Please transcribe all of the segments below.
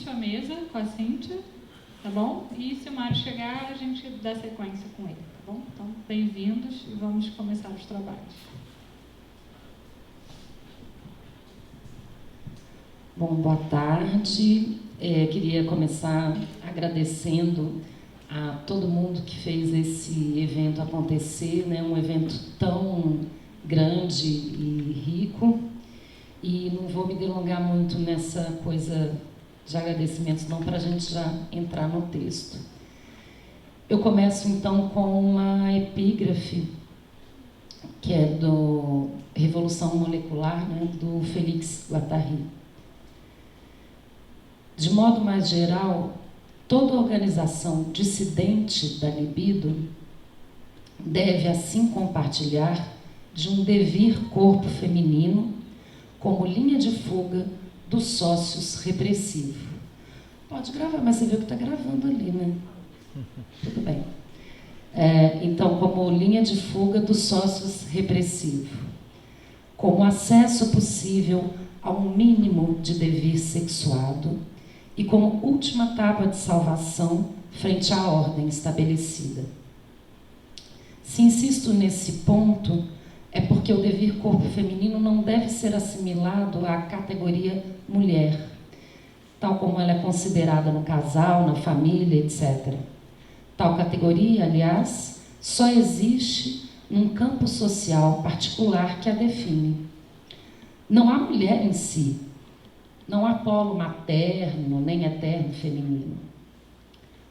convite à mesa com a Cíntia, tá bom? E se o Mário chegar, a gente dá sequência com ele, tá bom? Então, bem-vindos e vamos começar os trabalhos. Bom, boa tarde. Queria começar agradecendo a todo mundo que fez esse evento acontecer, né? Um evento tão grande e rico. E não vou me delongar muito nessa coisa de agradecimentos, não, para a gente já entrar no texto. Eu começo, então, com uma epígrafe, que é do Revolução Molecular, né, do Félix Guattari. De modo mais geral, toda organização dissidente da libido deve, assim, compartilhar de um devir corpo feminino como linha de fuga dos sócios repressivos. Pode gravar, mas você viu que está gravando ali, né? Tudo bem. Então, como linha de fuga dos sócios repressivos, como acesso possível a um mínimo de devir sexuado e como última tábua de salvação frente à ordem estabelecida. Se insisto nesse ponto, é porque o devir corpo feminino não deve ser assimilado à categoria mulher, tal como ela é considerada no casal, na família, etc. Tal categoria, aliás, só existe num campo social particular que a define. Não há mulher em si, não há polo materno nem eterno feminino.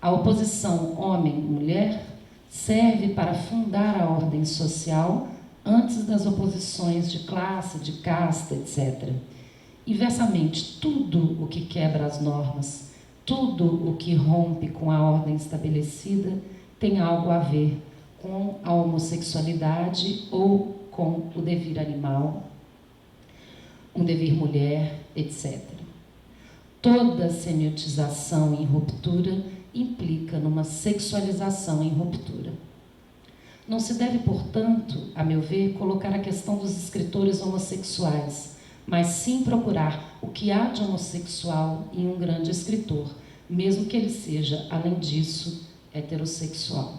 A oposição homem-mulher serve para fundar a ordem social antes das oposições de classe, de casta, etc. Inversamente, tudo o que quebra as normas, tudo o que rompe com a ordem estabelecida tem algo a ver com a homossexualidade ou com o devir animal, um devir mulher, etc. Toda semiotização em ruptura implica numa sexualização em ruptura. Não se deve, portanto, a meu ver, colocar a questão dos escritores homossexuais, mas sim procurar o que há de homossexual em um grande escritor, mesmo que ele seja, além disso, heterossexual.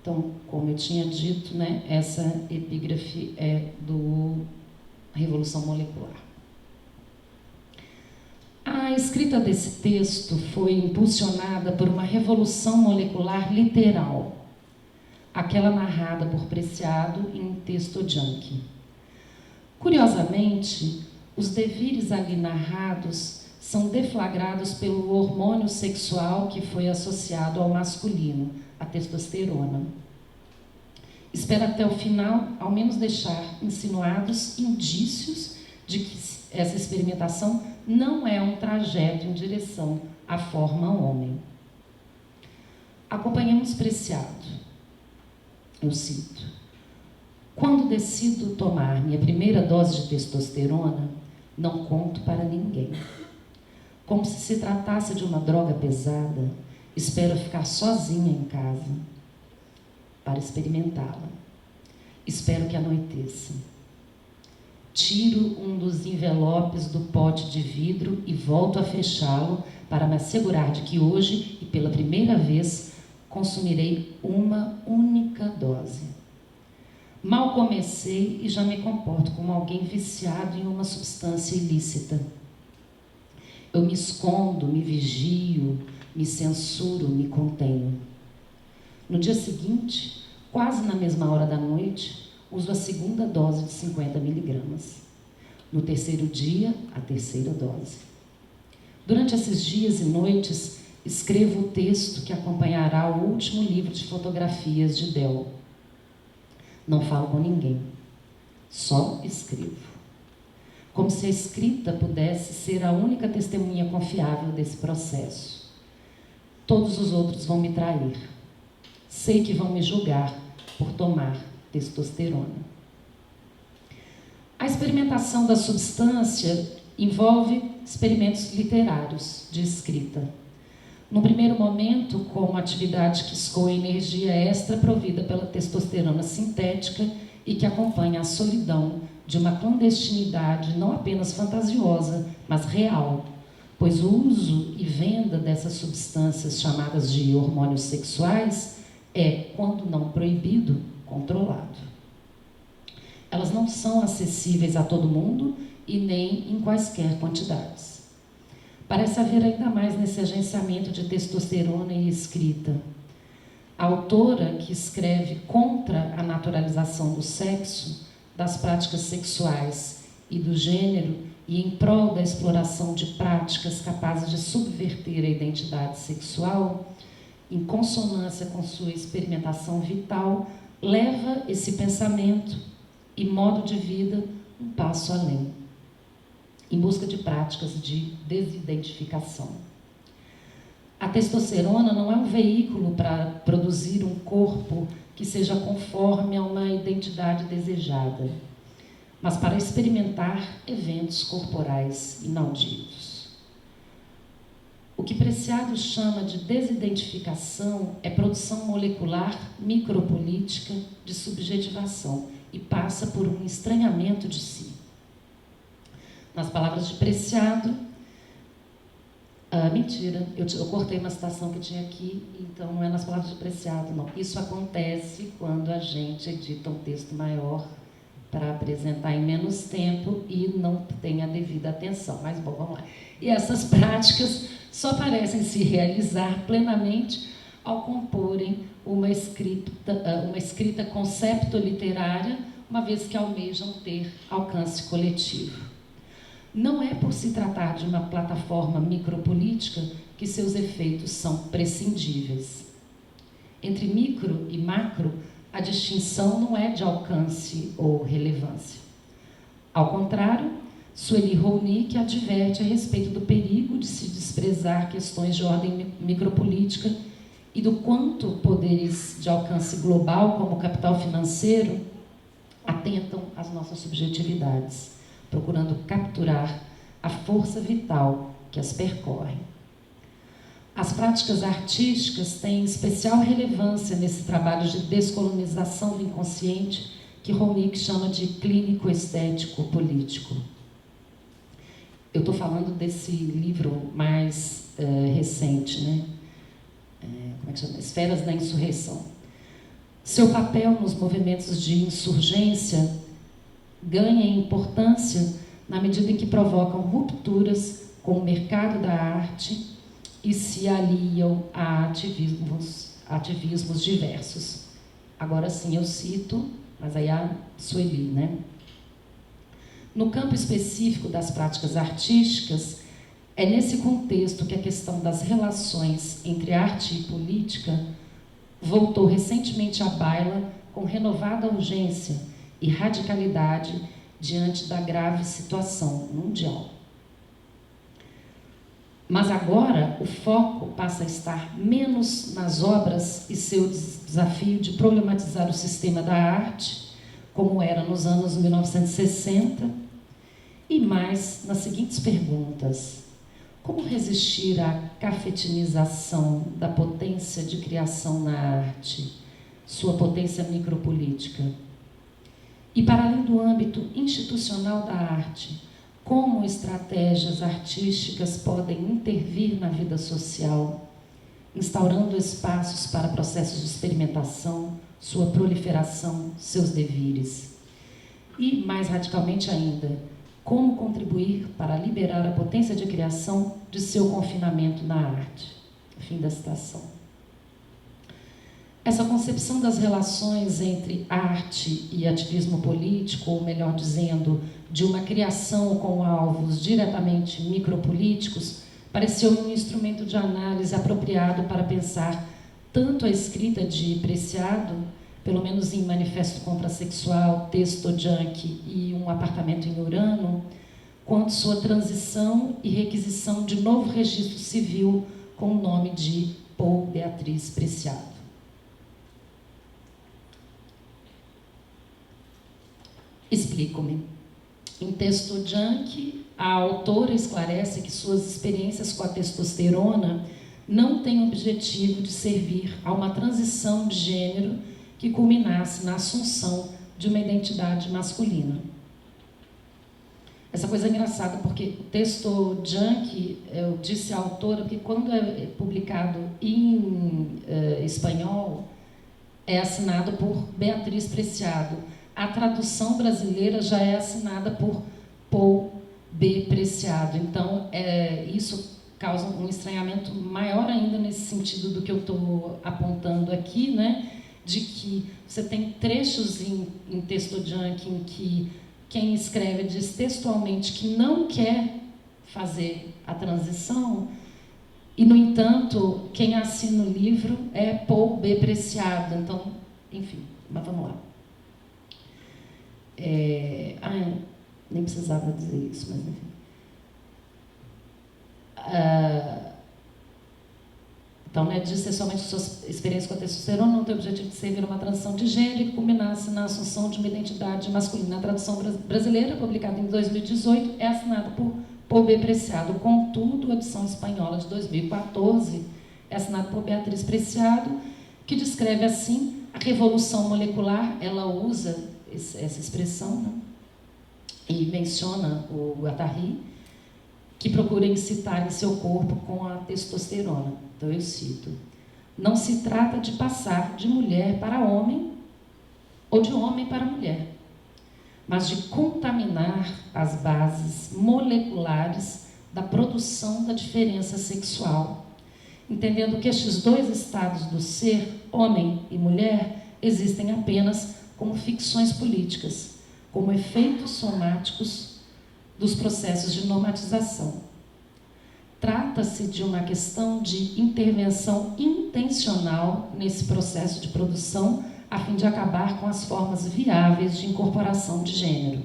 Então, como eu tinha dito, né, essa epígrafe é do Revolução Molecular. A escrita desse texto foi impulsionada por uma revolução molecular literal, aquela narrada por Preciado em Texto Junkie. Curiosamente, os devires ali narrados são deflagrados pelo hormônio sexual que foi associado ao masculino, a testosterona. Espero até o final, ao menos deixar insinuados indícios de que essa experimentação não é um trajeto em direção à forma homem. Acompanhemos Preciado. Eu cito: quando decido tomar minha primeira dose de testosterona, não conto para ninguém. Como se tratasse de uma droga pesada, espero ficar sozinha em casa para experimentá-la. Espero que anoiteça. Tiro um dos envelopes do pote de vidro e volto a fechá-lo para me assegurar de que hoje, e pela primeira vez, consumirei uma única dose. Mal comecei e já me comporto como alguém viciado em uma substância ilícita. Eu me escondo, me vigio, me censuro, me contenho. No dia seguinte, quase na mesma hora da noite, uso a segunda dose de 50 miligramas. No terceiro dia, a terceira dose. Durante esses dias e noites, escrevo o texto que acompanhará o último livro de fotografias de Del. Não falo com ninguém, só escrevo. Como se a escrita pudesse ser a única testemunha confiável desse processo. Todos os outros vão me trair. Sei que vão me julgar por tomar testosterona. A experimentação da substância envolve experimentos literários de escrita. No primeiro momento, como atividade que escoa energia extra provida pela testosterona sintética e que acompanha a solidão de uma clandestinidade não apenas fantasiosa, mas real, pois o uso e venda dessas substâncias chamadas de hormônios sexuais é, quando não proibido, controlado. Elas não são acessíveis a todo mundo e nem em quaisquer quantidades. Parece haver ainda mais nesse agenciamento de testosterona e escrita. A autora, que escreve contra a naturalização do sexo, das práticas sexuais e do gênero e em prol da exploração de práticas capazes de subverter a identidade sexual, em consonância com sua experimentação vital, leva esse pensamento e modo de vida um passo além, em busca de práticas de desidentificação. A testosterona não é um veículo para produzir um corpo que seja conforme a uma identidade desejada, mas para experimentar eventos corporais inauditos. O que Preciado chama de desidentificação é produção molecular micropolítica de subjetivação e passa por um estranhamento de si. Nas palavras de Preciado, mentira, eu cortei uma citação que tinha aqui, então não é nas palavras de Preciado, não. Isso acontece quando a gente edita um texto maior para apresentar em menos tempo e não tem a devida atenção. Mas, bom, vamos lá. E essas práticas só parecem se realizar plenamente ao comporem uma escrita concepto-literária, uma vez que almejam ter alcance coletivo. Não é por se tratar de uma plataforma micropolítica que seus efeitos são prescindíveis. Entre micro e macro, a distinção não é de alcance ou relevância. Ao contrário, Sueli Rounik adverte a respeito do perigo de se desprezar questões de ordem micropolítica e do quanto poderes de alcance global, como o capital financeiro, atentam às nossas subjetividades, procurando capturar a força vital que as percorre. As práticas artísticas têm especial relevância nesse trabalho de descolonização do inconsciente que Rounik chama de clínico estético político. Eu estou falando desse livro mais recente, né? Como é que chama? Esferas da Insurreição. Seu papel nos movimentos de insurgência ganha importância na medida em que provocam rupturas com o mercado da arte e se aliam a ativismos diversos. Agora sim eu cito, mas aí a Sueli, né? No campo específico das práticas artísticas, é nesse contexto que a questão das relações entre arte e política voltou recentemente à baila com renovada urgência e radicalidade diante da grave situação mundial. Mas agora o foco passa a estar menos nas obras e seu desafio de problematizar o sistema da arte, como era nos anos 1960, e mais nas seguintes perguntas. Como resistir à cafetinização da potência de criação na arte, sua potência micropolítica? E para além do âmbito institucional da arte, como estratégias artísticas podem intervir na vida social, instaurando espaços para processos de experimentação, sua proliferação, seus devires? E, mais radicalmente ainda, como contribuir para liberar a potência de criação de seu confinamento na arte? Fim da citação. Essa concepção das relações entre arte e ativismo político, ou melhor dizendo, de uma criação com alvos diretamente micropolíticos, pareceu-me um instrumento de análise apropriado para pensar tanto a escrita de Preciado, pelo menos em Manifesto Contrasexual, Texto Junk e Um Apartamento em Urano, quanto sua transição e requisição de novo registro civil com o nome de Paul Beatriz Preciado. Explico-me. Em Texto Junk, a autora esclarece que suas experiências com a testosterona não têm o objetivo de servir a uma transição de gênero que culminasse na assunção de uma identidade masculina. Essa coisa é engraçada, porque o texto Junk, eu disse à autora, porque quando é publicado em espanhol, é assinado por Beatriz Preciado. A tradução brasileira já é assinada por Paul B. Preciado. Então, isso causa um estranhamento maior ainda nesse sentido do que eu estou apontando aqui, né? De que você tem trechos em texto Junk em que quem escreve diz textualmente que não quer fazer a transição e, no entanto, quem assina o livro é Paul B. Preciado. Então, enfim, mas vamos lá. Nem precisava dizer isso, mas enfim. Então, né, diz ser somente sua experiência com a testosterona não tem o objetivo de servir uma transição de gênero que culminasse na assunção de uma identidade masculina. A tradução brasileira, publicada em 2018, é assinada por Paul B. Preciado. Contudo, a edição espanhola de 2014 é assinada por Beatriz Preciado, que descreve assim a revolução molecular. Ela usa essa expressão, né, e menciona o Guattari, que procura incitar em seu corpo com a testosterona. Então eu cito: não se trata de passar de mulher para homem ou de homem para mulher, mas de contaminar as bases moleculares da produção da diferença sexual, entendendo que estes dois estados do ser, homem e mulher, existem apenas como ficções políticas, como efeitos somáticos dos processos de normatização. Trata-se de uma questão de intervenção intencional nesse processo de produção, a fim de acabar com as formas viáveis de incorporação de gênero,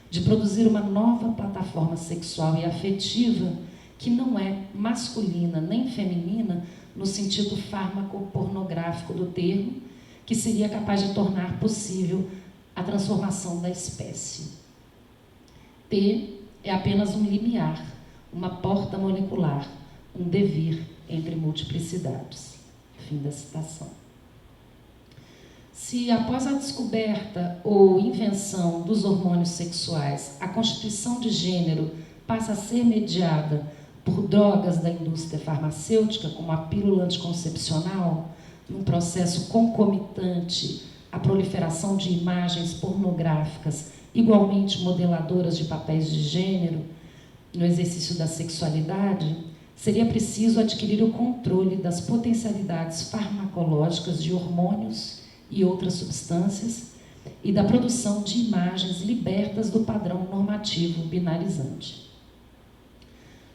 de produzir uma nova plataforma sexual e afetiva que não é masculina nem feminina no sentido fármaco-pornográfico do termo, que seria capaz de tornar possível a transformação da espécie. T é apenas um limiar, uma porta molecular, um devir entre multiplicidades. Fim da citação. Se após a descoberta ou invenção dos hormônios sexuais, a constituição de gênero passa a ser mediada por drogas da indústria farmacêutica, como a pílula anticoncepcional, num processo concomitante à proliferação de imagens pornográficas igualmente modeladoras de papéis de gênero no exercício da sexualidade, seria preciso adquirir o controle das potencialidades farmacológicas de hormônios e outras substâncias e da produção de imagens libertas do padrão normativo binarizante.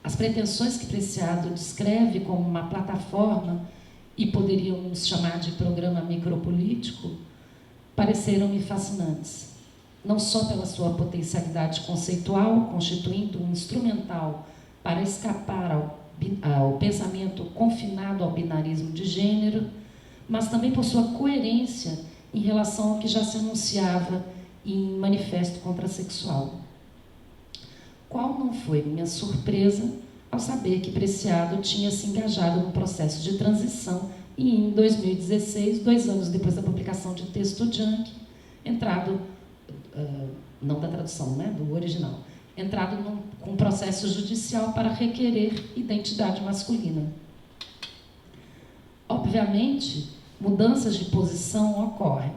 As pretensões que Preciado descreve como uma plataforma, e poderíamos chamar de programa micropolítico, pareceram-me fascinantes, não só pela sua potencialidade conceitual, constituindo um instrumental para escapar ao pensamento confinado ao binarismo de gênero, mas também por sua coerência em relação ao que já se anunciava em Manifesto Contrasexual. Qual não foi minha surpresa ao saber que Preciado tinha se engajado no processo de transição e, em 2016, 2 anos depois da publicação de texto Junk, não da tradução, né, do original, entrado com um processo judicial para requerer identidade masculina. Obviamente, mudanças de posição ocorrem,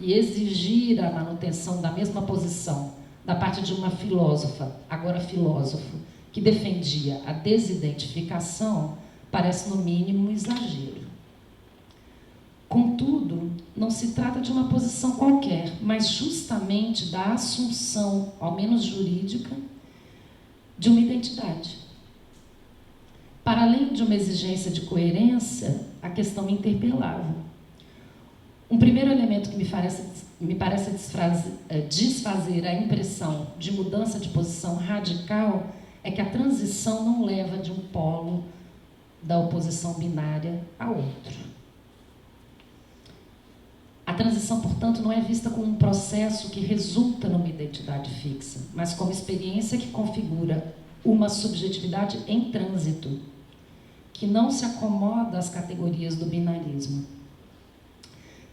e exigir a manutenção da mesma posição da parte de uma filósofa, agora filósofo, que defendia a desidentificação, parece no mínimo um exagero. Contudo, não se trata de uma posição qualquer, mas justamente da assunção, ao menos jurídica, de uma identidade. Para além de uma exigência de coerência, a questão me interpelava. Um primeiro elemento que me parece desfazer a impressão de mudança de posição radical é que a transição não leva de um polo da oposição binária a outro. A transição, portanto, não é vista como um processo que resulta numa identidade fixa, mas como experiência que configura uma subjetividade em trânsito, que não se acomoda às categorias do binarismo.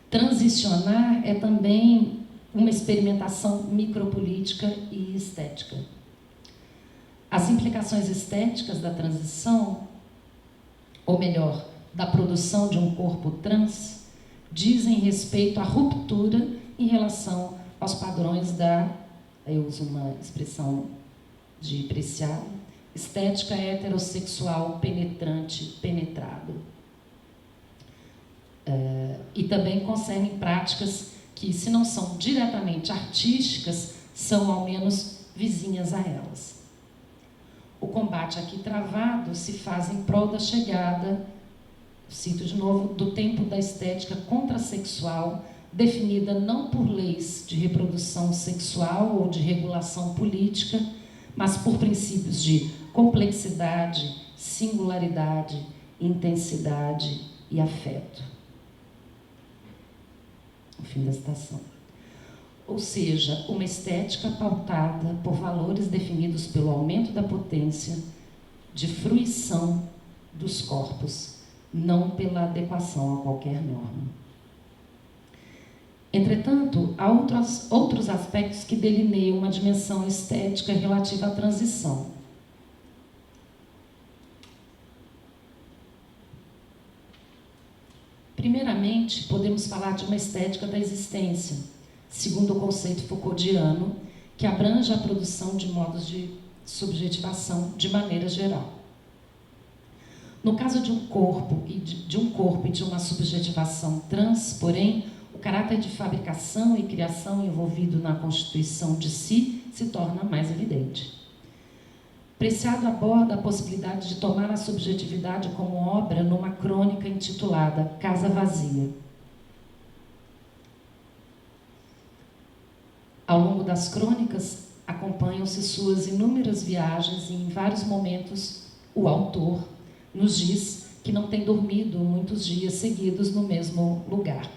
Transicionar é também uma experimentação micropolítica e estética. As implicações estéticas da transição, ou melhor, da produção de um corpo trans, dizem respeito à ruptura em relação aos padrões eu uso uma expressão de Preciado, estética heterossexual penetrante, penetrado. E também concernem práticas que, se não são diretamente artísticas, são ao menos vizinhas a elas. O combate aqui travado se faz em prol da chegada, cito de novo, do tempo da estética contrassexual, definida não por leis de reprodução sexual ou de regulação política, mas por princípios de complexidade, singularidade, intensidade e afeto. O fim da citação. Ou seja, uma estética pautada por valores definidos pelo aumento da potência de fruição dos corpos, não pela adequação a qualquer norma. Entretanto, há outros aspectos que delineiam uma dimensão estética relativa à transição. Primeiramente, podemos falar de uma estética da existência, segundo o conceito Foucauldiano, que abrange a produção de modos de subjetivação de maneira geral. No caso de um corpo e de uma subjetivação trans, porém, o caráter de fabricação e criação envolvido na constituição de si se torna mais evidente. Preciado aborda a possibilidade de tomar a subjetividade como obra numa crônica intitulada Casa Vazia. Ao longo das crônicas, acompanham-se suas inúmeras viagens e, em vários momentos, o autor nos diz que não tem dormido muitos dias seguidos no mesmo lugar.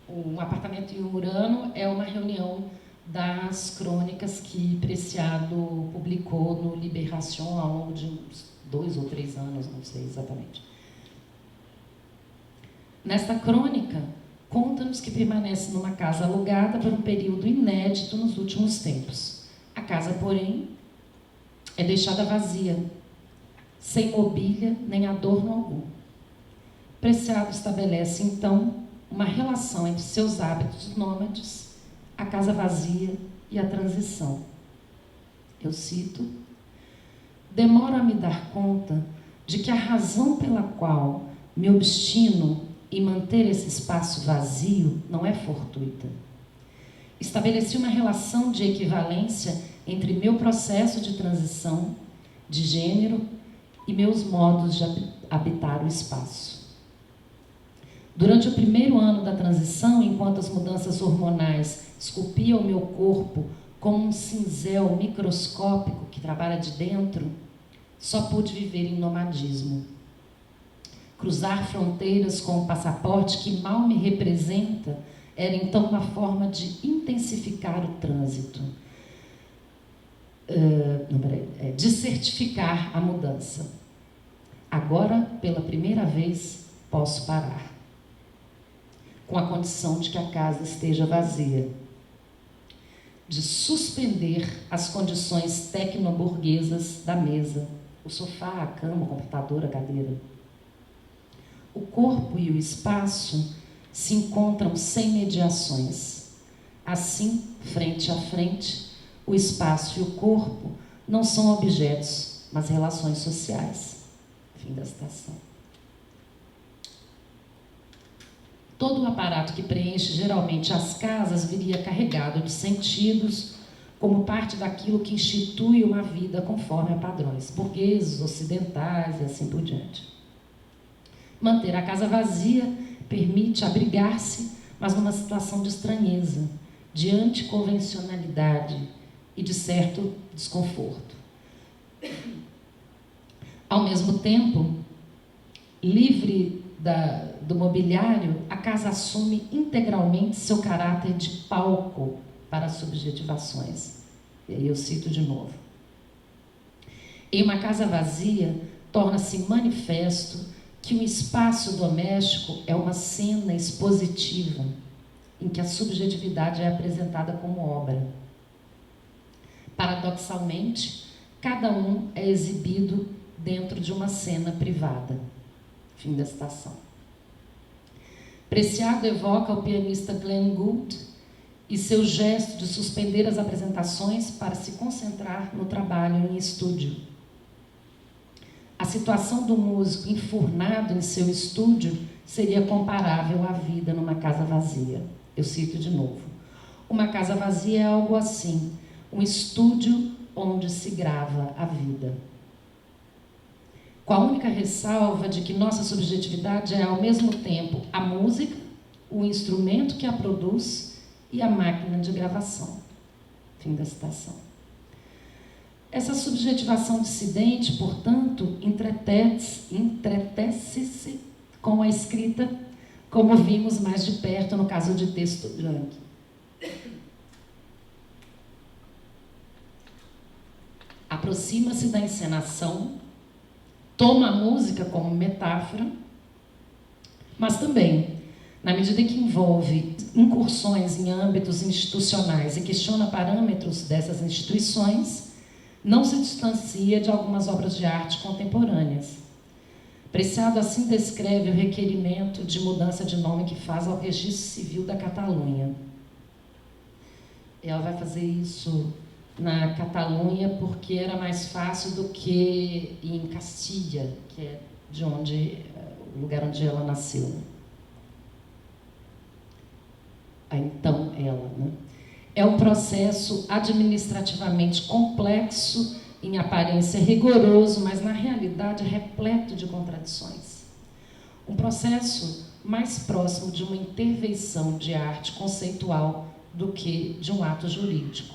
O Apartamento em Urano é uma reunião das crônicas que Preciado publicou no Libération ao longo de uns 2 ou 3 anos, não sei exatamente. Nesta crônica, conta-nos que permanece numa casa alugada por um período inédito nos últimos tempos. A casa, porém, é deixada vazia, sem mobília nem adorno algum. Preciado estabelece, então, uma relação entre seus hábitos nômades, a casa vazia e a transição. Eu cito: demoro a me dar conta de que a razão pela qual me obstino em manter esse espaço vazio não é fortuita. Estabeleci uma relação de equivalência entre meu processo de transição de gênero e meus modos de habitar o espaço. Durante o primeiro ano da transição, enquanto as mudanças hormonais esculpiam o meu corpo como um cinzel microscópico que trabalha de dentro, só pude viver em nomadismo. Cruzar fronteiras com um passaporte que mal me representa era então uma forma de intensificar o trânsito, de certificar a mudança. Agora, pela primeira vez, posso parar, com a condição de que a casa esteja vazia, de suspender as condições tecnoburguesas da mesa, o sofá, a cama, o computador, a cadeira. O corpo e o espaço se encontram sem mediações. Assim, frente a frente, o espaço e o corpo não são objetos, mas relações sociais. Fim da citação. Todo o aparato que preenche geralmente as casas viria carregado de sentidos, como parte daquilo que institui uma vida conforme a padrões burgueses, ocidentais e assim por diante. Manter a casa vazia permite abrigar-se, mas numa situação de estranheza, de anticonvencionalidade e de certo desconforto. Ao mesmo tempo, livre do mobiliário, a casa assume integralmente seu caráter de palco para as subjetivações. E aí eu cito de novo. Em uma casa vazia, torna-se manifesto que um espaço doméstico é uma cena expositiva, em que a subjetividade é apresentada como obra. Paradoxalmente, cada um é exibido dentro de uma cena privada. Fim da citação. Preciado evoca o pianista Glenn Gould e seu gesto de suspender as apresentações para se concentrar no trabalho em estúdio. A situação do músico enfurnado em seu estúdio seria comparável à vida numa casa vazia. Eu cito de novo. Uma casa vazia é algo assim, um estúdio onde se grava a vida. Com a única ressalva de que nossa subjetividade é, ao mesmo tempo, a música, o instrumento que a produz e a máquina de gravação. Fim da citação. Essa subjetivação dissidente, portanto, entretece-se com a escrita, como vimos mais de perto no caso de texto Blanc. Aproxima-se da encenação, toma a música como metáfora, mas também, na medida que envolve incursões em âmbitos institucionais e questiona parâmetros dessas instituições, não se distancia de algumas obras de arte contemporâneas. Preciado assim descreve o requerimento de mudança de nome que faz ao Registro Civil da Catalunha. Ela vai fazer isso na Catalunha porque era mais fácil do que em Castilha, que é o lugar onde ela nasceu. Então, ela, né? É um processo administrativamente complexo, em aparência rigoroso, mas na realidade repleto de contradições. Um processo mais próximo de uma intervenção de arte conceitual do que de um ato jurídico.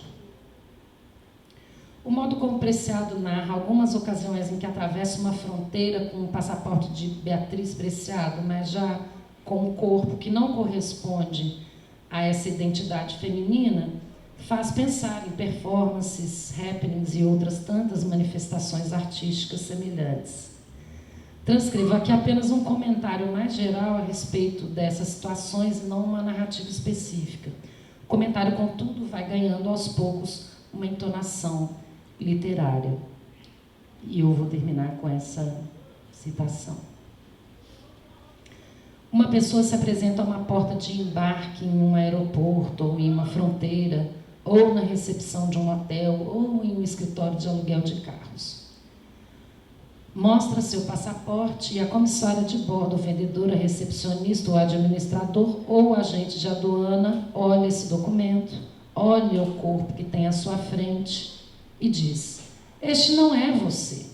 O modo como Preciado narra algumas ocasiões em que atravessa uma fronteira com o passaporte de Beatriz Preciado, mas já com um corpo que não corresponde a essa identidade feminina, faz pensar em performances, happenings e outras tantas manifestações artísticas semelhantes. Transcrevo aqui apenas um comentário mais geral a respeito dessas situações e não uma narrativa específica. O comentário, contudo, vai ganhando aos poucos uma entonação literária. E eu vou terminar com essa citação. Uma pessoa se apresenta a uma porta de embarque em um aeroporto ou em uma fronteira, ou na recepção de um hotel, ou em um escritório de aluguel de carros. Mostra seu passaporte e a comissária de bordo, o vendedor, a recepcionista, o administrador ou o agente de aduana olha esse documento, olha o corpo que tem à sua frente e diz: este não é você.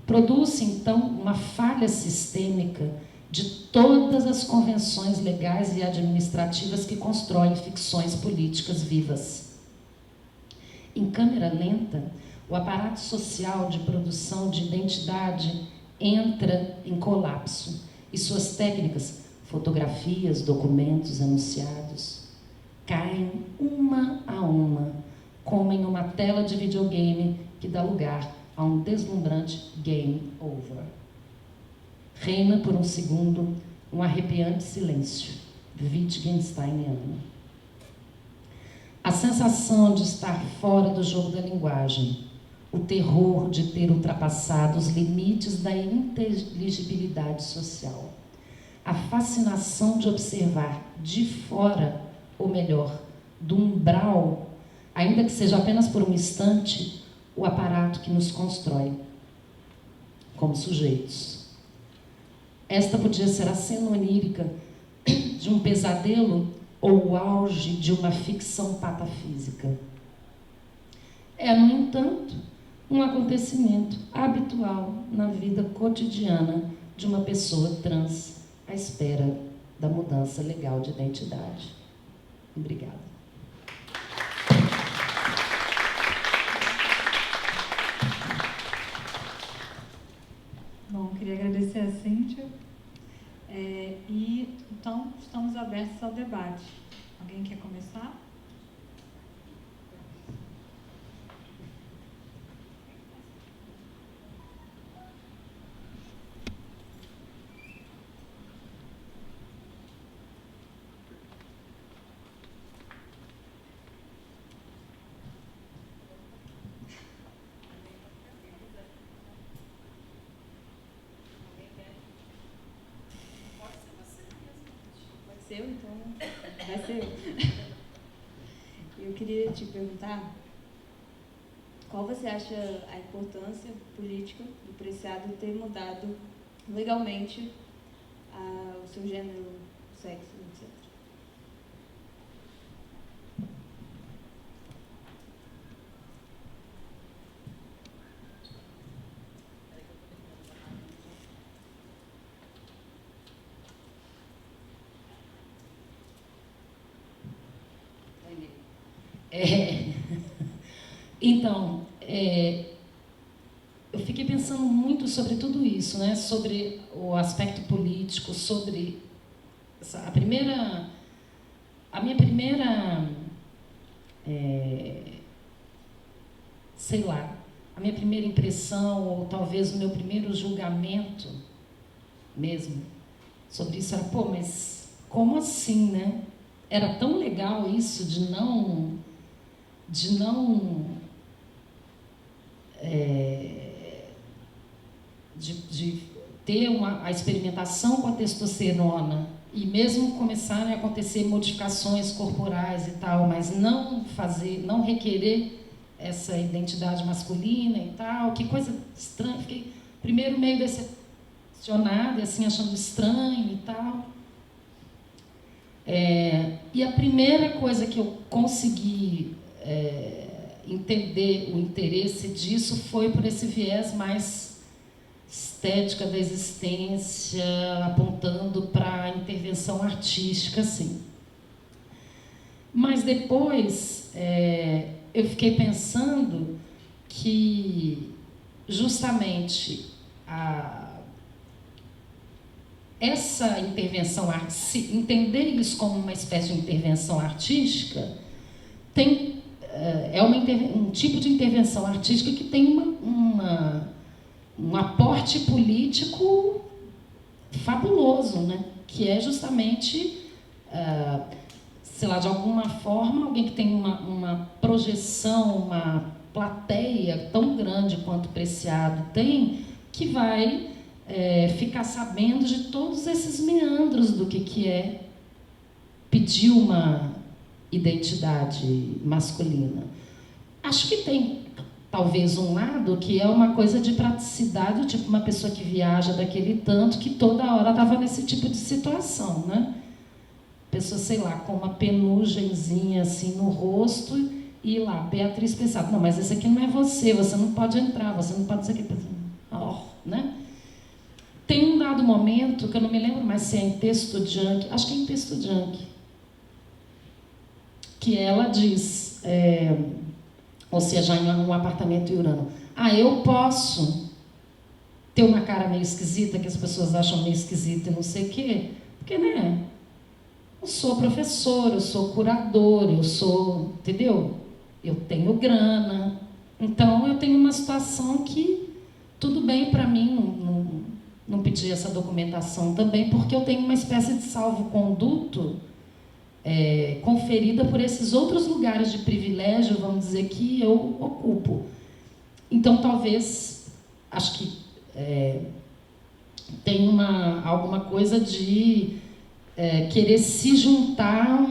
Produz-se, então, uma falha sistêmica de todas as convenções legais e administrativas que constroem ficções políticas vivas. Em câmera lenta, o aparato social de produção de identidade entra em colapso e suas técnicas, fotografias, documentos, enunciados, caem uma a uma, como em uma tela de videogame que dá lugar a um deslumbrante game over. Reina por um segundo um arrepiante silêncio, Wittgensteiniano. A sensação de estar fora do jogo da linguagem, o terror de ter ultrapassado os limites da inteligibilidade social, a fascinação de observar de fora, ou melhor, do umbral, ainda que seja apenas por um instante, o aparato que nos constrói como sujeitos. Esta podia ser a cena onírica de um pesadelo ou o auge de uma ficção patafísica. É, no entanto, um acontecimento habitual na vida cotidiana de uma pessoa trans à espera da mudança legal de identidade. Obrigada. Bom, queria agradecer a Cíntia. E, então, estamos abertos ao debate. Alguém quer começar? seu, então vai ser eu. Eu queria te perguntar qual você acha a importância política do Preciado ter mudado legalmente o seu gênero, sexo, etc. Então, eu fiquei pensando muito sobre tudo isso, né? Sobre o aspecto político, sobre a minha primeira, sei lá, a minha primeira impressão, ou talvez o meu primeiro julgamento mesmo sobre isso era, pô, mas como assim, né? Era tão legal isso de não de ter a experimentação com a testosterona e mesmo começarem a acontecer modificações corporais e tal, mas não requerer essa identidade masculina e tal, que coisa estranha. Fiquei primeiro meio decepcionada, assim, achando estranho e tal. E a primeira coisa que eu consegui entender o interesse disso foi por esse viés mais estética da existência, apontando para a intervenção artística, assim. Mas depois eu fiquei pensando que justamente essa intervenção artística, entender isso como uma espécie de intervenção artística, é um tipo de intervenção artística que tem um aporte político fabuloso, né? Que é justamente, sei lá, de alguma forma, alguém que tem uma projeção, uma plateia tão grande quanto o Preciado tem, que vai ficar sabendo de todos esses meandros do que é pedir uma identidade masculina. Acho que tem talvez um lado que é uma coisa de praticidade, tipo uma pessoa que viaja daquele tanto que toda hora estava nesse tipo de situação, né? Pessoa, sei lá, com uma penugemzinha assim no rosto e lá, Beatriz Preciado. Não, mas esse aqui não é você não pode entrar, você não pode ser aqui, né? Tem um dado momento, que eu não me lembro mais se é em Texto Junk, acho que é em Texto Junk, que ela diz, ou seja, em um apartamento em Urano, eu posso ter uma cara meio esquisita, que as pessoas acham meio esquisita e não sei o quê, porque, né, eu sou professor, eu sou curador, eu sou, entendeu? Eu tenho grana, então eu tenho uma situação que tudo bem para mim não pedir essa documentação também, porque eu tenho uma espécie de salvo-conduto conferida por esses outros lugares de privilégio, vamos dizer, que eu ocupo. Então, talvez, acho que tem alguma coisa de querer se juntar a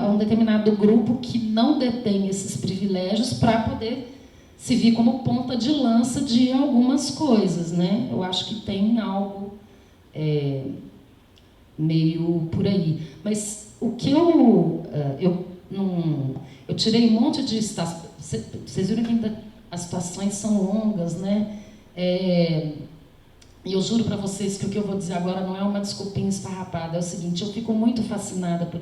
um determinado grupo que não detém esses privilégios para poder se vir como ponta de lança de algumas coisas, né? Eu acho que tem algo meio por aí. Mas o que eu tirei um monte de vocês viram que ainda as situações são longas, né? E eu juro para vocês que o que eu vou dizer agora não é uma desculpinha esfarrapada, é o seguinte: eu fico muito fascinada por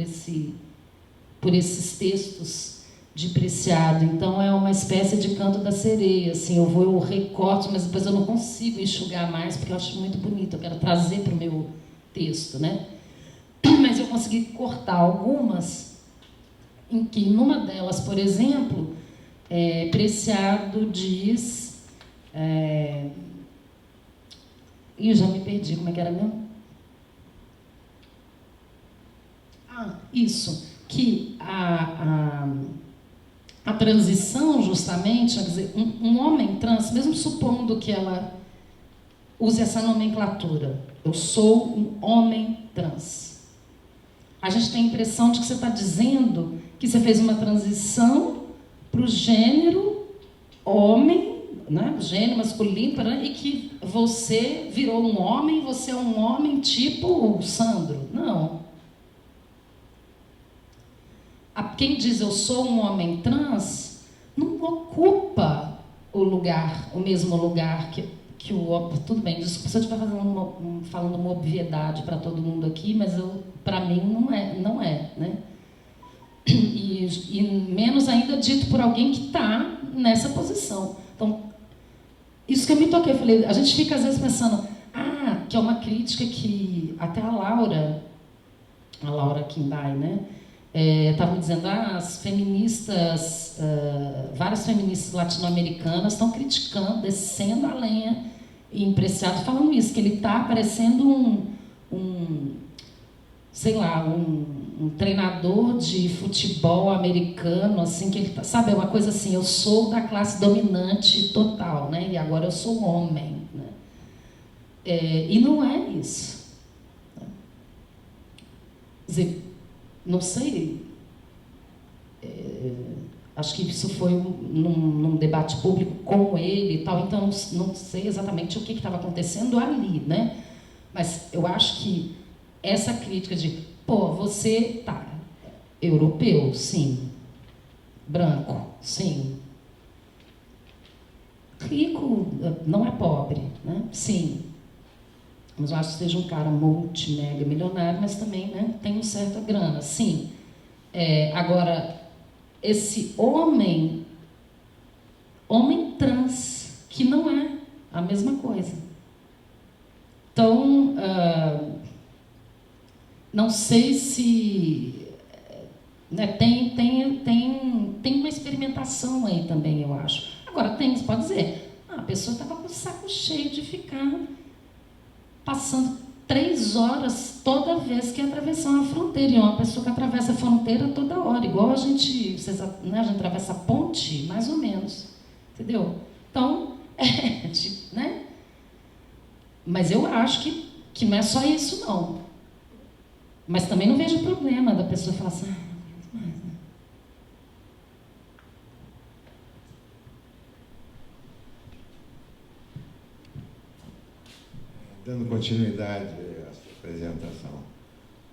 esses textos de Preciado. Então é uma espécie de canto da sereia, assim, eu recorto, mas depois eu não consigo enxugar mais, porque eu acho muito bonito, eu quero trazer para o meu texto, né? Mas eu consegui cortar algumas, em que numa delas, por exemplo, Preciado diz... eu já me perdi, como é que era mesmo? Isso, que a transição, justamente, quer dizer, um homem trans, mesmo supondo que ela use essa nomenclatura, eu sou um homem trans, a gente tem a impressão de que você está dizendo que você fez uma transição para o gênero homem, né? O gênero masculino, e que você virou um homem, você é um homem tipo o Sandro. Não. Quem diz eu sou um homem trans não ocupa o mesmo lugar que o... Tudo bem, desculpa se eu estiver falando uma obviedade para todo mundo aqui, mas para mim não é, né? E menos ainda dito por alguém que está nessa posição. Então, isso que eu me toquei, eu falei, a gente fica às vezes pensando, que é uma crítica que até a Laura Kimbay, né? Estava me dizendo, as feministas, várias feministas latino-americanas estão criticando, descendo a lenha em Preciado, falando isso, que ele está parecendo sei lá, um treinador de futebol americano, assim, que ele tá, sabe, é uma coisa assim, eu sou da classe dominante total, né? E agora eu sou homem, né? E não é isso. Quer dizer, não sei, acho que isso foi num debate público com ele e tal, então não sei exatamente o que estava acontecendo ali, né? Mas eu acho que essa crítica de, você tá europeu, sim, branco, sim, rico, não é pobre, né? Sim. Mas eu acho que seja um cara mega milionário, mas também, né, tem uma certa grana, sim. Agora, esse homem trans, que não é a mesma coisa. Então, não sei se... Né, tem uma experimentação aí também, eu acho. Agora, você pode dizer, a pessoa estava com o saco cheio de ficar passando 3 horas toda vez que ia atravessar uma fronteira. E é uma pessoa que atravessa a fronteira toda hora, igual a gente atravessa a ponte, mais ou menos. Entendeu? Então, né? Mas eu acho que não é só isso, não. Mas também não vejo problema da pessoa falar assim, não aguento mais, né? Dando continuidade à sua apresentação,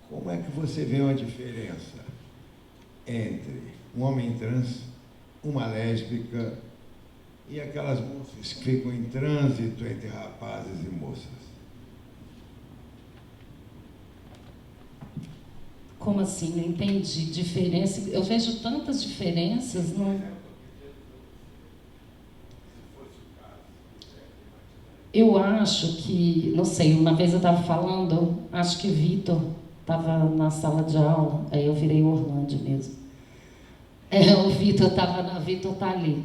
como é que você vê uma diferença entre um homem trans, uma lésbica e aquelas moças que ficam em trânsito entre rapazes e moças? Como assim? Não entendi. Diferença? Eu vejo tantas diferenças. Não... Eu acho que, não sei, uma vez eu estava falando, acho que o Vitor estava na sala de aula, aí eu virei Orlando mesmo. O Vitor está ali.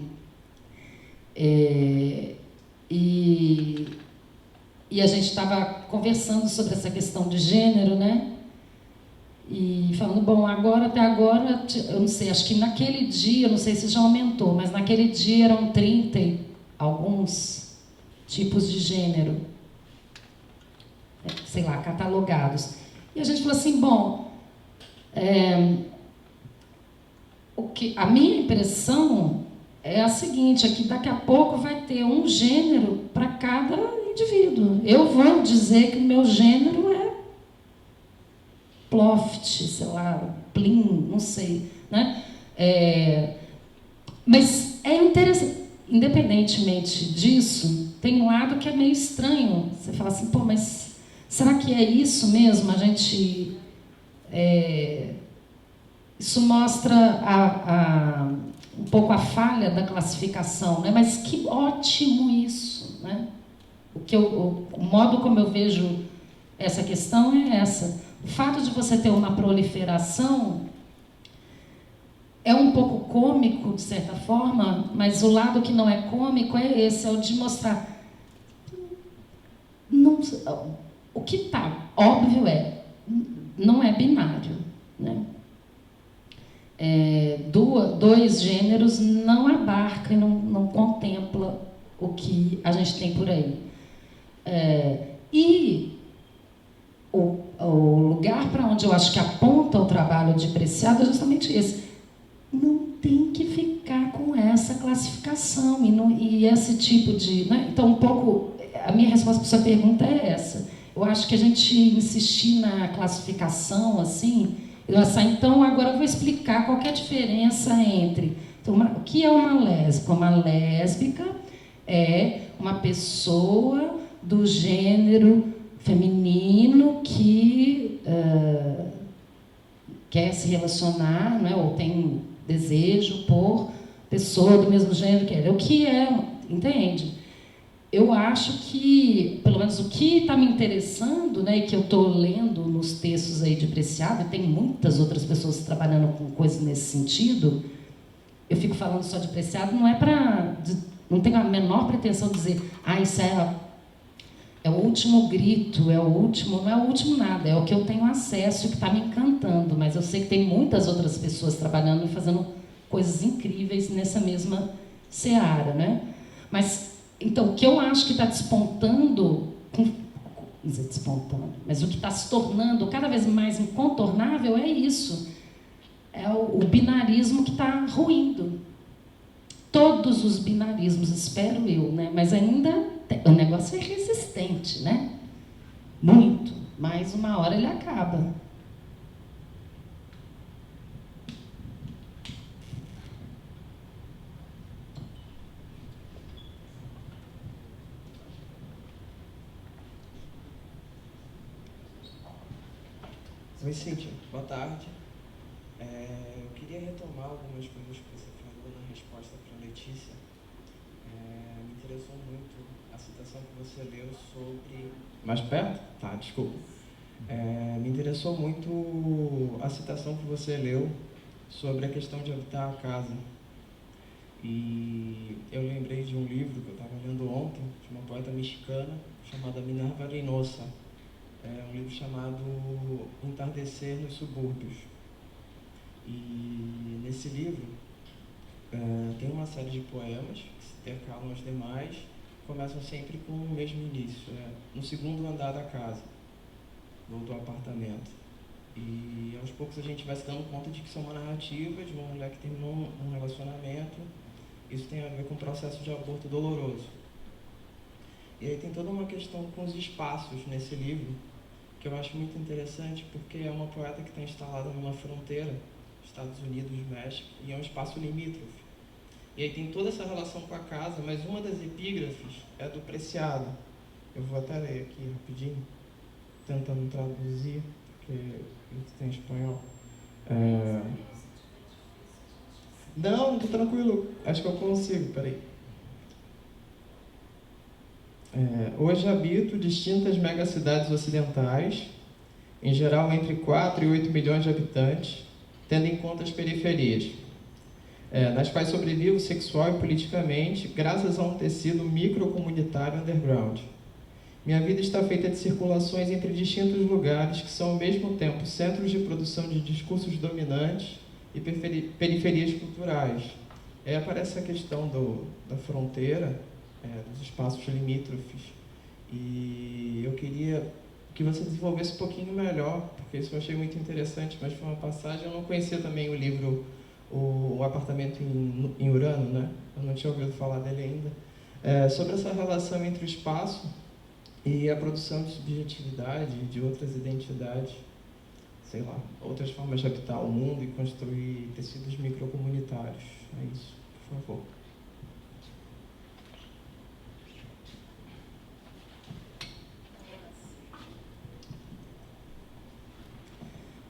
E a gente estava conversando sobre essa questão de gênero, né? E falando, bom, até agora, eu não sei, acho que naquele dia, não sei se já aumentou, mas naquele dia eram 30 e alguns tipos de gênero, sei lá, catalogados. E a gente falou assim, bom, a minha impressão é a seguinte, é que daqui a pouco vai ter um gênero para cada indivíduo. Eu vou dizer que o meu gênero é Ploft, sei lá, Plin, não sei, né? Mas é interessante, independentemente disso, tem um lado que é meio estranho. Você fala assim, mas será que é isso mesmo? A gente... isso mostra um pouco a falha da classificação, né? Mas que ótimo isso, né? O modo como eu vejo essa questão é essa. O fato de você ter uma proliferação é um pouco cômico, de certa forma, mas o lado que não é cômico é esse, é o de mostrar... o que está óbvio não é binário, né? Dois gêneros não abarca e não contempla o que a gente tem por aí. o lugar para onde eu acho que aponta o trabalho de Preciado é justamente esse. Não tem que ficar com essa classificação e esse tipo de... Né? Então, um pouco, a minha resposta para sua pergunta é essa. Eu acho que a gente insistir na classificação, assim, então agora eu vou explicar qual que é a diferença entre... Então, o que é uma lésbica? Uma lésbica é uma pessoa do gênero feminino que quer se relacionar, né, ou tem desejo por pessoa do mesmo gênero que ela. O que é, entende? Eu acho que, pelo menos o que está me interessando, né, e que eu estou lendo nos textos aí de Preciado, e tem muitas outras pessoas trabalhando com coisas nesse sentido, eu fico falando só de Preciado, não é para... Não tenho a menor pretensão de dizer, isso é o último grito, é o último... Não é o último nada, é o que eu tenho acesso e que está me encantando, mas eu sei que tem muitas outras pessoas trabalhando e fazendo coisas incríveis nessa mesma seara, né? Mas, então, o que eu acho que está despontando, mas o que está se tornando cada vez mais incontornável é isso. É o binarismo que está ruindo. Todos os binarismos, espero eu, né? Mas ainda o negócio é resistente, né? Muito. Mas uma hora ele acaba. Oi, Cíntia. Boa tarde. Eu queria retomar algumas coisas que você falou na resposta para a Letícia. Me interessou muito a citação que você leu sobre... Mais perto? Tá, desculpa. Me interessou muito a citação que você leu sobre a questão de habitar a casa. E eu lembrei de um livro que eu estava lendo ontem, de uma poeta mexicana, chamada Minerva Reynosa. É um livro chamado Entardecer nos Subúrbios. E nesse livro tem uma série de poemas que se intercalam aos demais, começam sempre com o mesmo início, no segundo andar da casa, ou do apartamento. E aos poucos a gente vai se dando conta de que isso é uma narrativa de uma mulher que terminou um relacionamento. Isso tem a ver com o processo de aborto doloroso. E aí tem toda uma questão com os espaços nesse livro, que eu acho muito interessante, porque é uma poeta que está instalada numa fronteira, Estados Unidos, México, e é um espaço limítrofe. E aí tem toda essa relação com a casa, mas uma das epígrafes é do Preciado. Eu vou até ler aqui rapidinho, tentando traduzir, porque tem espanhol. Não, tô tranquilo, acho que eu consigo, peraí. Hoje habito distintas megacidades ocidentais, em geral entre 4 e 8 milhões de habitantes, tendo em conta as periferias, nas quais sobrevivo sexual e politicamente, graças a um tecido microcomunitário underground. Minha vida está feita de circulações entre distintos lugares que são ao mesmo tempo centros de produção de discursos dominantes e periferias culturais. Aparece a questão da fronteira, dos espaços limítrofes, e eu queria que você desenvolvesse um pouquinho melhor, porque isso eu achei muito interessante, mas foi uma passagem. Eu não conhecia também o livro O Apartamento em Urano, né? Eu não tinha ouvido falar dele ainda. Sobre essa relação entre o espaço e a produção de subjetividade, de outras identidades, sei lá, outras formas de habitar o mundo e construir tecidos microcomunitários. É isso, por favor.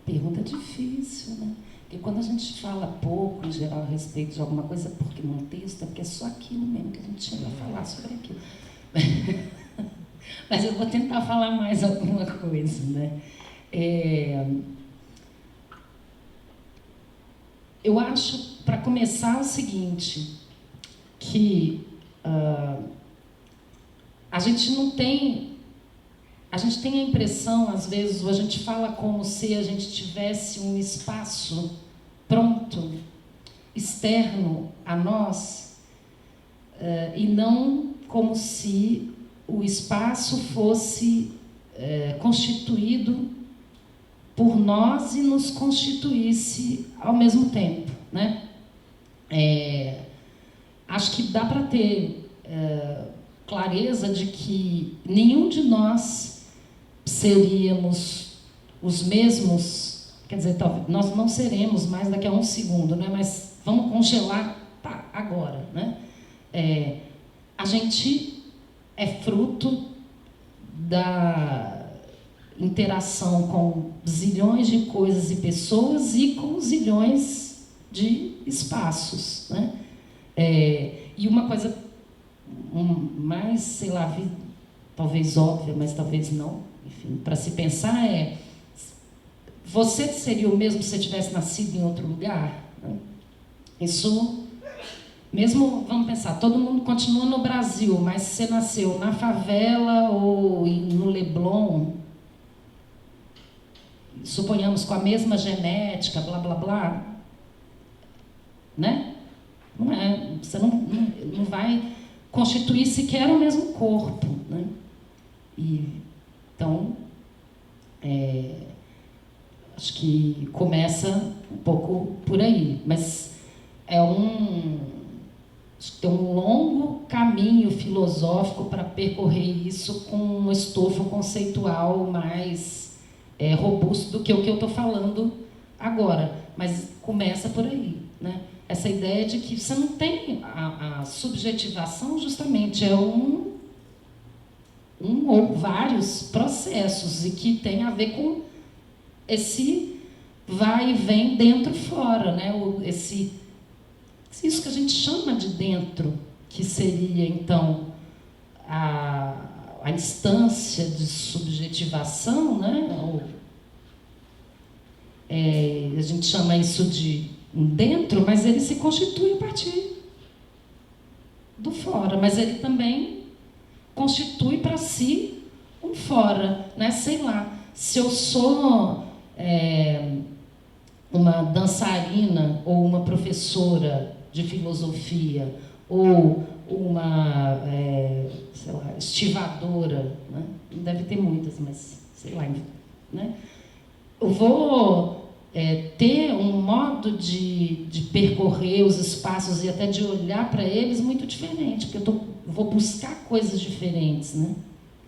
Pergunta difícil, né? Porque quando a gente fala pouco, em geral, a respeito de alguma coisa, porque num texto, é porque é só aquilo mesmo que a gente chega a falar sobre aquilo. Mas eu vou tentar falar mais alguma coisa, né? Eu acho, para começar, o seguinte, que a gente não tem... A gente tem a impressão, às vezes, ou a gente fala como se a gente tivesse um espaço pronto, externo a nós, e não como se o espaço fosse constituído por nós e nos constituísse ao mesmo tempo, né? Acho que dá para ter clareza de que nenhum de nós seríamos os mesmos, quer dizer, nós não seremos mais daqui a um segundo, né? Mas vamos congelar agora, né? A gente é fruto da interação com zilhões de coisas e pessoas e com zilhões de espaços, né? E uma coisa mais, sei lá, talvez óbvia, mas talvez não, enfim, para se pensar você seria o mesmo se você tivesse nascido em outro lugar? Né? Isso, mesmo, vamos pensar, todo mundo continua no Brasil, mas se você nasceu na favela ou no Leblon, suponhamos com a mesma genética, blá, blá, blá, né? Não é, você não vai constituir sequer o mesmo corpo, né? Então, acho que começa um pouco por aí, mas acho que tem um longo caminho filosófico para percorrer isso com um estofo conceitual mais robusto do que o que eu estou falando agora, mas começa por aí, né? Essa ideia de que você não tem a subjetivação, justamente é um ou vários processos e que tem a ver com esse vai e vem dentro e fora, né? Isso que a gente chama de dentro, que seria então a instância de subjetivação, né? A gente chama isso de dentro, mas ele se constitui a partir do fora, mas ele também constitui para si um fora, né? Sei lá, se eu sou uma dançarina ou uma professora de filosofia ou uma, sei lá, estivadora, né? Deve ter muitas, mas sei lá, né? Eu vou ter um modo de percorrer os espaços e até de olhar para eles muito diferente, porque eu vou buscar coisas diferentes, né?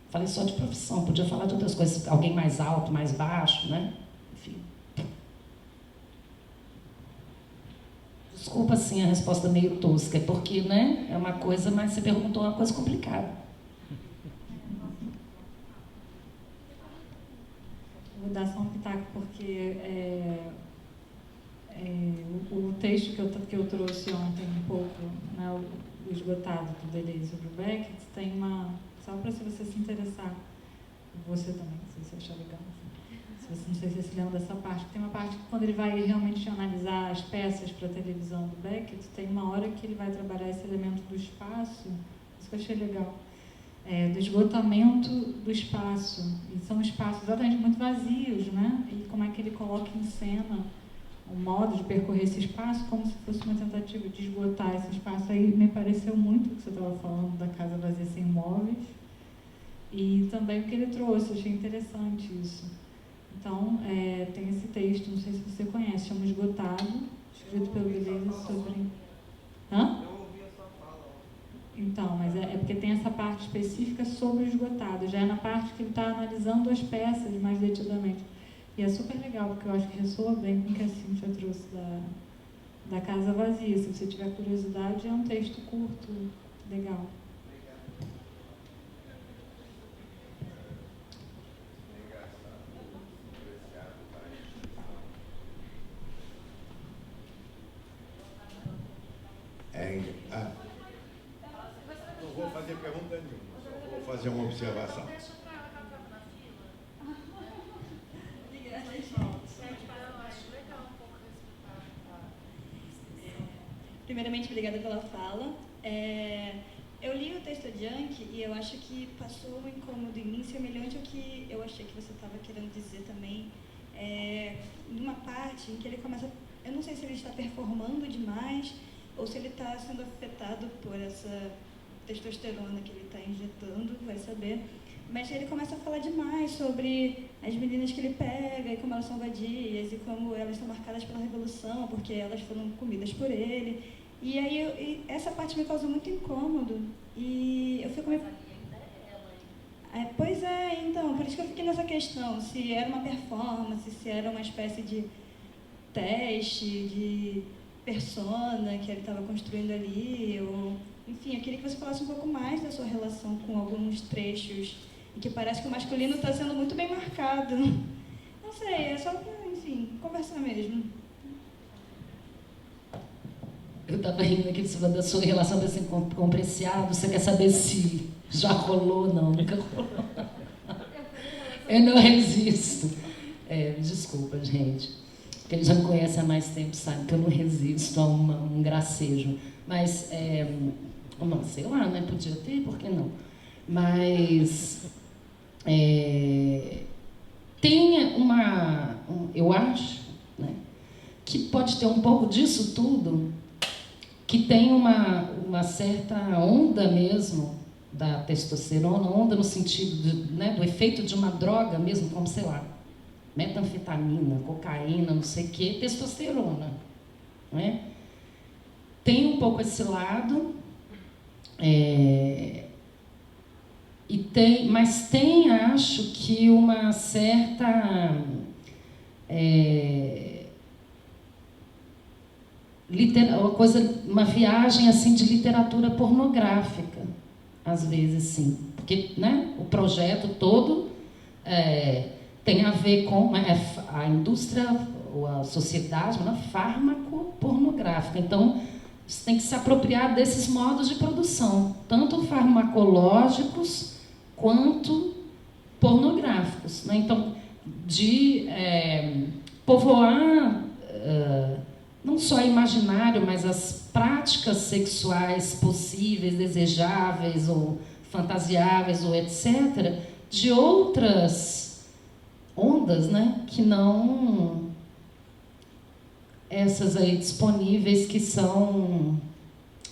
Falei só de profissão, podia falar de outras coisas, alguém mais alto, mais baixo, né? Enfim. Desculpa, assim, a resposta meio tosca, porque, né, é uma coisa, mas você perguntou uma coisa complicada. Vou dar só um pitaco, porque o texto que eu trouxe ontem, um pouco, né, o esgotado do Deleuze sobre o Beckett, tem uma... Só para se você se interessar, você também, se você achar legal. Não sei se você se lembra dessa parte. Tem uma parte que, quando ele vai realmente analisar as peças para a televisão do Beckett, tem uma hora que ele vai trabalhar esse elemento do espaço, isso que eu achei legal. Do esgotamento do espaço. E são espaços exatamente muito vazios, né? E como é que ele coloca em cena o modo de percorrer esse espaço como se fosse uma tentativa de esgotar esse espaço. Aí me pareceu muito o que você estava falando da casa vazia sem móveis e também o que ele trouxe. Achei interessante isso. Então, tem esse texto, não sei se você conhece, chama Esgotado, escrito pelo Deleuze sobre... Hã? Então, mas é porque tem essa parte específica sobre o esgotado, já é na parte que ele está analisando as peças mais detidamente. E é super legal, porque eu acho que ressoa bem com o que a Cíntia trouxe da casa vazia. Se você tiver curiosidade, é um texto curto, legal. Não vou fazer pergunta nenhuma, só vou fazer uma observação. Primeiramente, obrigada pela fala. Eu li o texto adiante e eu acho que passou um incômodo em mim semelhante ao que eu achei que você estava querendo dizer também. Numa parte em que ele começa... Eu não sei se ele está performando demais ou se ele está sendo afetado por essa testosterona que ele está injetando, vai saber. Mas ele começa a falar demais sobre as meninas que ele pega e como elas são vadias e como elas são marcadas pela revolução, porque elas foram comidas por ele. E aí essa parte me causou muito incômodo. E eu fico me... Pois é, então, por isso que eu fiquei nessa questão, se era uma performance, se era uma espécie de teste, de persona que ele estava construindo ali, ou... Enfim, eu queria que você falasse um pouco mais da sua relação com alguns trechos, em que parece que o masculino está sendo muito bem marcado. Não sei, é só para, enfim, conversar mesmo. Eu estava rindo aqui da sua relação assim, com o Preciado. Você quer saber se já rolou? Não, nunca rolou. Eu não resisto. Desculpa, gente. Quem já me conhece há mais tempo sabe que eu não resisto a um gracejo. Mas, sei lá, né? Podia ter, por que não? Mas tem eu acho, né, que pode ter um pouco disso tudo, que tem uma certa onda mesmo da testosterona, onda no sentido né, do efeito de uma droga mesmo, como, sei lá, metanfetamina, cocaína, não sei o quê, testosterona. Né? Tem um pouco esse lado, mas tem, acho que, uma certa uma viagem assim de literatura pornográfica, às vezes, sim, porque né, o projeto todo tem a ver com a indústria ou a sociedade, fármaco-pornográfica. Então, você tem que se apropriar desses modos de produção, tanto farmacológicos quanto pornográficos. Né? Então, de povoar não só imaginário, mas as práticas sexuais possíveis, desejáveis ou fantasiáveis ou etc., de outras ondas, né, que não essas aí disponíveis que são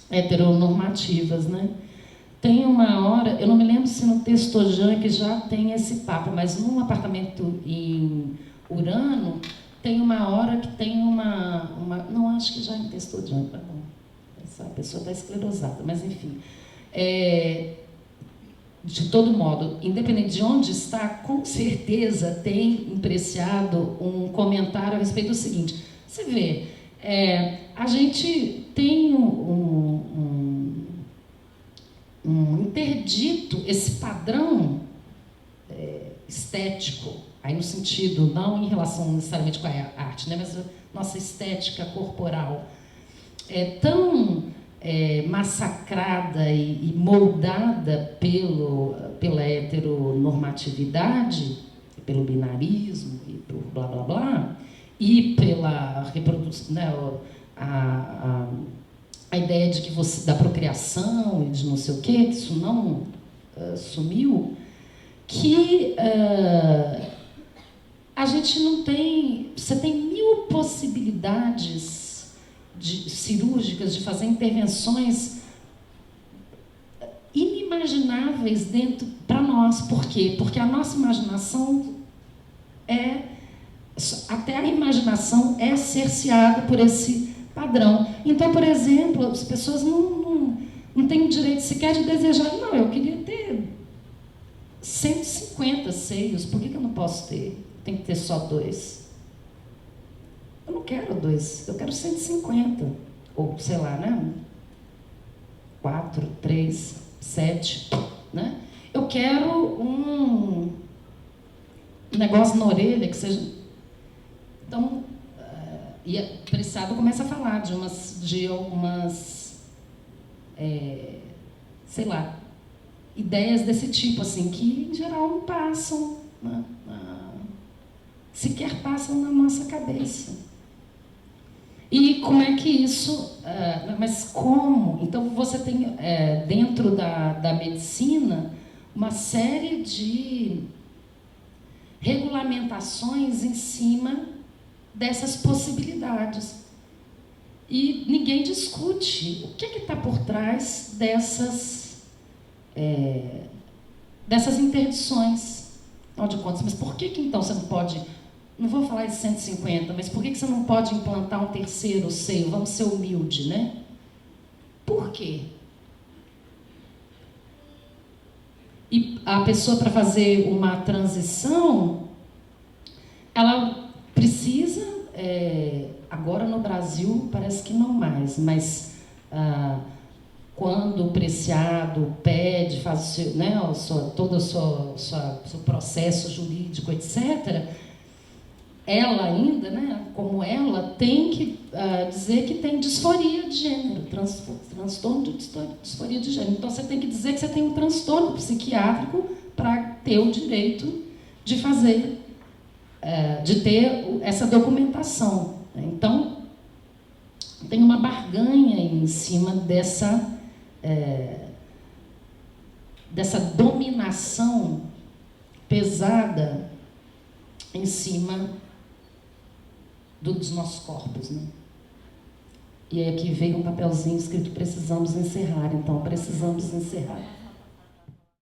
heteronormativas, né? Tem uma hora, eu não me lembro se no Testojan que já tem esse papo, mas num apartamento em Urano tem uma hora que tem não, acho que já em Testojan, tá bom. Essa pessoa está esclerosada, mas enfim. De todo modo, independente de onde está, com certeza tem impreciado um comentário a respeito do seguinte. Você vê, a gente tem um interdito, esse padrão estético, aí no sentido, não em relação necessariamente com a arte, né, mas a nossa estética corporal é tão massacrada e moldada pela heteronormatividade, pelo binarismo e por blá blá blá, e pela reprodução, né, a ideia de que da procriação e de não sei o quê, que isso não sumiu, que a gente não tem... Você tem 1000 possibilidades cirúrgicas de fazer intervenções inimagináveis para nós. Por quê? Porque a nossa imaginação até a imaginação é cerceada por esse padrão. Então, por exemplo, as pessoas não têm o direito sequer de desejar. Não, eu queria ter 150 seios, por que eu não posso ter? Tem que ter só 2. Eu não quero 2, eu quero 150. Ou, sei lá, né? 4, 3, 7, né? Eu quero um negócio na orelha que seja... Então, e o Preciado começa a falar de algumas, sei lá, ideias desse tipo, assim, que em geral não passam, né? Sequer passam na nossa cabeça. E como é que isso... mas como? Então, você tem, dentro da medicina, uma série de regulamentações em cima dessas possibilidades. E ninguém discute o que está por trás dessas interdições. Afinal de contas, mas por que então você não pode, não vou falar de 150, mas por que você não pode implantar um terceiro seio? Vamos ser humilde, né? Por quê? E a pessoa, para fazer uma transição, ela precisa, agora no Brasil parece que não mais, mas quando o preciado pede, faz o seu, né, todo o seu processo jurídico, etc., ela ainda, né, como ela, tem que dizer que tem disforia de gênero, transtorno de disforia de gênero. Então, você tem que dizer que você tem um transtorno psiquiátrico para ter o direito de fazer, de ter essa documentação. Então, tem uma barganha em cima dessa dominação pesada em cima dos nossos corpos, né? E aí aqui veio um papelzinho escrito: precisamos encerrar. Então, precisamos encerrar.